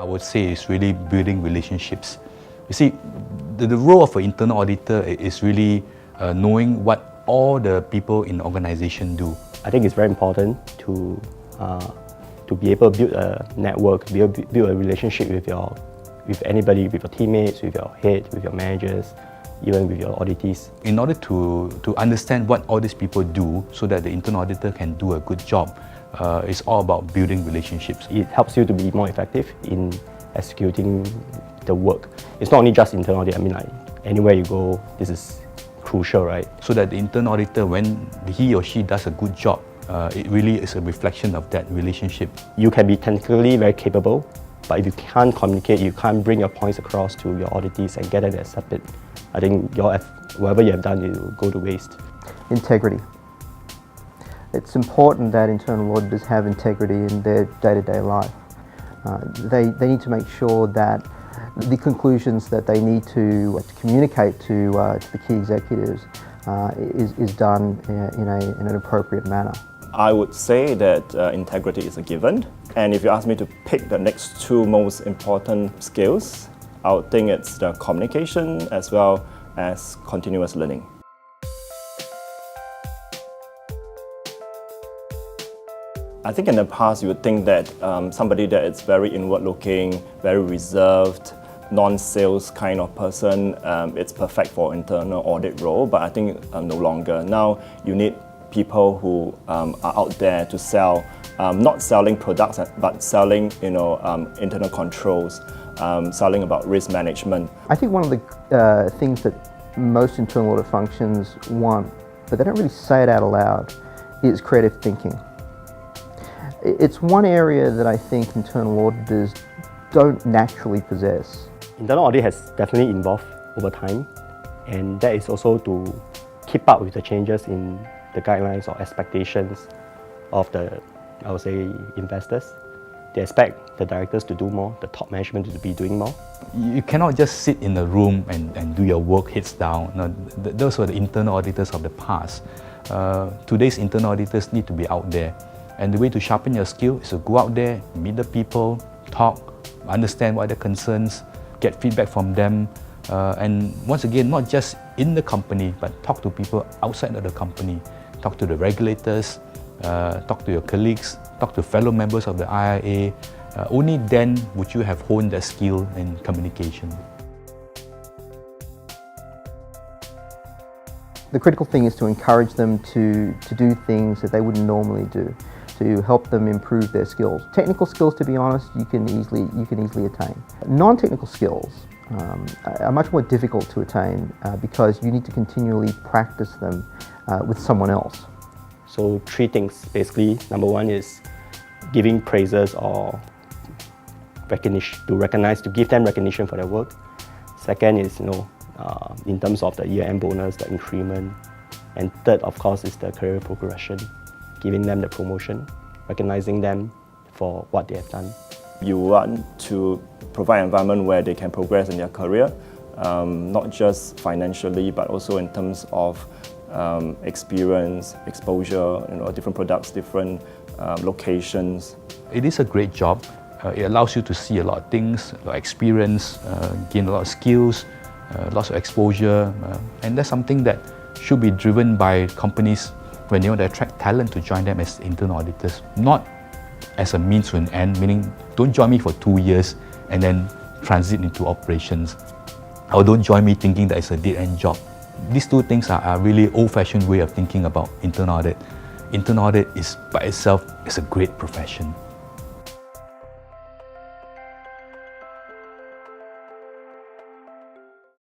I would say is really building relationships. You see, the role of an internal auditor is really knowing what all the people in the organization do. I think it's very important to be able to build a network, build a relationship with anybody, with your teammates, with your head, with your managers, even with your auditees. In order to understand what all these people do so that the internal auditor can do a good job, it's all about building relationships. It helps you to be more effective in executing the work. It's not only just internal audit, I mean like anywhere you go, this is crucial, right? So that the internal auditor, when he or she does a good job, it really is a reflection of that relationship. You can be technically very capable, but if you can't communicate, you can't bring your points across to your auditees and get it accepted, I think whatever you have done, it will go to waste. Integrity. It's important that internal auditors have integrity in their day-to-day life. They need to make sure that the conclusions that they need to communicate to the key executives is done in an appropriate manner. I would say that integrity is a given, and if you ask me to pick the next two most important skills, I would think it's the communication as well as continuous learning. I think in the past you would think that somebody that is very inward-looking, very reserved, non-sales kind of person, it's perfect for internal audit role, but I think no longer. Now you need people who are out there to sell, not selling products, but selling internal controls, selling about risk management. I think one of the things that most internal audit functions want, but they don't really say it out loud, is creative thinking. It's one area that I think internal auditors don't naturally possess. Internal audit has definitely evolved over time, and that is also to keep up with the changes in the guidelines or expectations of the, I would say, investors. They expect the directors to do more, the top management to be doing more. You cannot just sit in a room and do your work heads down. No, those were the internal auditors of the past. Today's internal auditors need to be out there. And the way to sharpen your skill is to go out there, meet the people, talk, understand what their concerns, get feedback from them, and once again, not just in the company, but talk to people outside of the company. Talk to the regulators, talk to your colleagues, talk to fellow members of the IIA. Only then would you have honed that skill in communication. The critical thing is to encourage them to do things that they wouldn't normally do, to help them improve their skills. Technical skills, to be honest, you can easily attain. Non-technical skills are much more difficult to attain because you need to continually practice them with someone else. So three things basically. Number one is giving praises or recognition, to give them recognition for their work. Second is in terms of the year-end bonus, the increment. And third, of course, is the career progression, giving them the promotion, recognizing them for what they have done. You want to provide an environment where they can progress in their career, not just financially, but also in terms of experience, exposure, different products, different locations. It is a great job. It allows you to see a lot of things, a lot of experience, gain a lot of skills, lots of exposure, and that's something that should be driven by companies when they want to attract talent to join them as internal auditors, not as a means to an end, meaning don't join me for 2 years and then transit into operations, or don't join me thinking that it's a dead-end job. These two things are really old-fashioned way of thinking about internal audit. Internal audit is by itself is a great profession.